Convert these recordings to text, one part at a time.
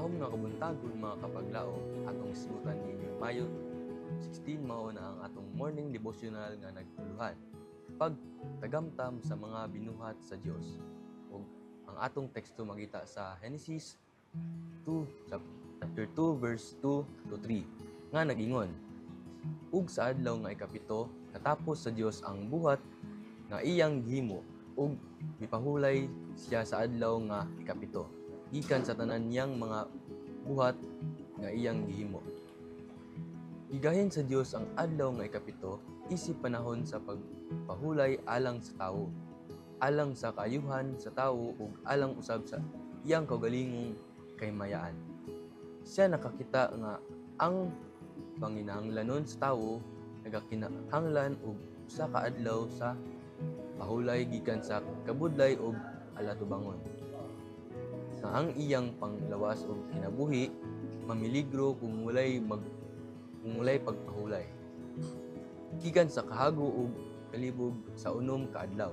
Maayong nga kabuntagon mga kapaglaom, atong isgutan ninyo Mayo 16 mao na ang atong morning devotional nga nagtuluhan. Pagtagamtam sa mga binuhat sa Dios. Ug ang atong teksto magita sa Genesis 2 chapter 2 verse 2 to 3 nga nagingon: Ug sa adlaw nga ikapito natapos sa Dios ang buhat nga iyang gihimo ug mipahulay siya sa adlaw nga ikapito gikan sa tanan niyang mga buhat nga iyang gihimo. Gigahin sa Dios ang adlaw nga ikapito isip panahon sa pagpahulay alang sa tawo, alang sa kaayuhan sa tawo ug alang usab sa iyang kaugalingong kaymayaan. Siya nakakita nga ang panginahanglanon sa tawo nagakinahanglan og usa ka adlaw sa pahulay gikan sa kabudlay ug alatubangon. Nga ang iyang panglawas ug kinabuhi mamiligro kung walay pagpahulay. Gikan sa kahago ug kalibog sa unom ka adlaw.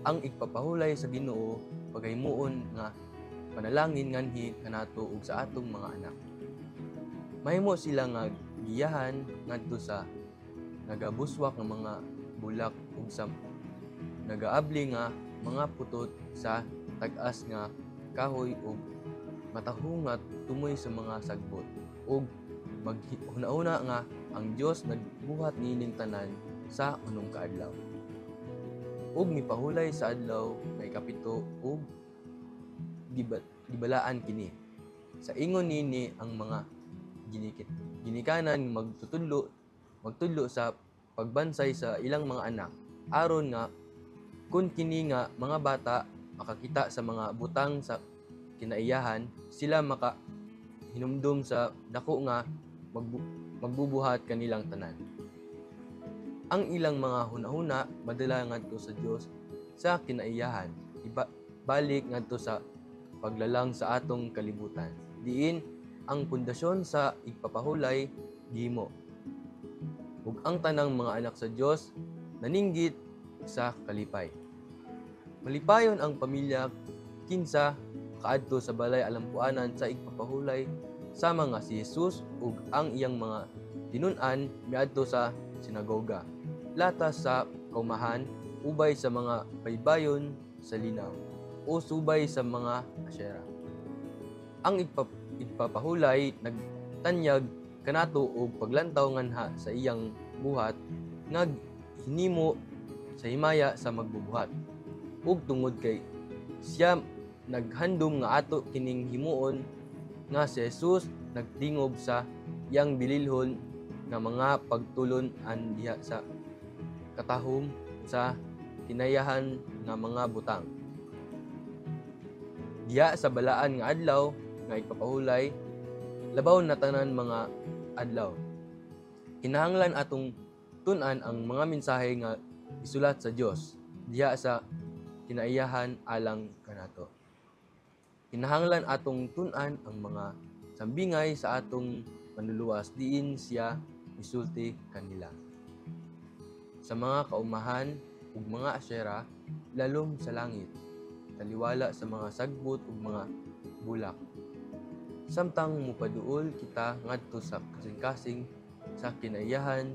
Ang igpapahulay sa Ginoo paghimuon nga panalangin nganhi kanato ug sa atong mga anak. Mahimo sila nga giyahan ngadto sa nagabuswak nga mga bulak ug sa nagaabli nga mga putot sa tag-as nga kahoy ug matahong nga tumoy sa mga sagbot ug maghuna-una nga ang Dios nagbuhat niining tanan sa unong kaadlaw. Ug mipahulay sa adlaw nga ikapito ug gibalaan kini. Sa ingon nini ang mga ginikanan magtudlo sa pagbansay sa ilang mga anak aron nga kun kini nga mga bata makakita sa mga butang sa kinaiyahan, sila hinumdum sa dako nga magbubuhat kanilang tanan. Ang ilang mga hunahuna madala ngadto sa Dios sa kinaiyahan, balik ngadto sa paglalang sa atong kalibutan. Diin ang pundasyon sa igpapahulay gihimo. Ug ang tanang mga anak sa Dios naninggit sa kalipay. Malipayon ang pamilya kinsa kaadto sa balay alampuanan sa igpapahulay sama nga si Jesus ug ang iyang mga tinun-an miadto sa sinagoga, latas sa kaumahan, ubay sa mga baybayon sa linaw, o subay sa mga asyera. Ang igpapahulay nagtanyag kanato og paglantaw nganha sa iyang buhat nga hinimo sa himaya sa magbubuhat. Ug tungod kay siya naghandom nga ato kining himuon nga si Jesus nagtingob sa iyang bililhon nga mga pagtulon-an diha sa katahom sa kinayahan nga mga butang. Diha sa balaan nga adlaw nga igpapahulay labaw na tanan mga adlaw. Kinahanglan atong tun-an ang mga mensahe nga isulat sa Dios diha sa kinaiyahan alang kanato. Kinahanglan atong tun-an ang mga sambingay sa atong manluluwas diin siya misulti kanila. Sa mga kaumahan ug mga asyera lalom sa langit, taliwala sa mga sagbot ug mga bulak. Samtang mupaduol kita ngadto sa kasing-kasing sa kinaiyahan,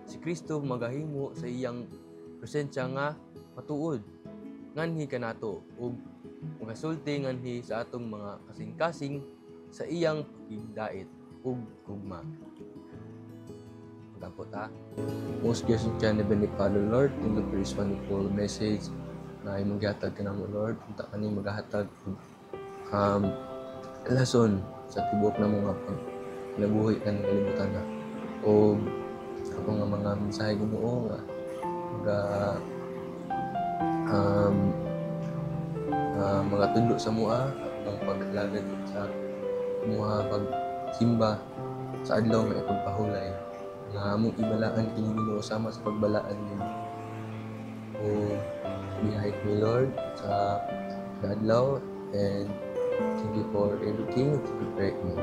si Kristo magahimo sa iyang presensya nga matuod nganhi kanato ug magasulti nganhi sa atong mga kasing-kasing sa iyang pagdait ug gugma. Pagkapot ta. Most gracious and heavenly Father, Lord, thank you for this wonderful message na imong gihatag kanamo, Lord. Unta kani magahatag lason sa tibok na mga kinabuhi kan kalibutan na. O ako nga mga mensahe Ginoo nga mga tudlo sa mua ang paglagad sa mua pagsimba sa adlaw nga ipagpahulay nga among ibalaan kini Ginoo sama sa pagbalaan niya. O bihayt mi Lord sa adlaw and thank you for everything that you prepare me.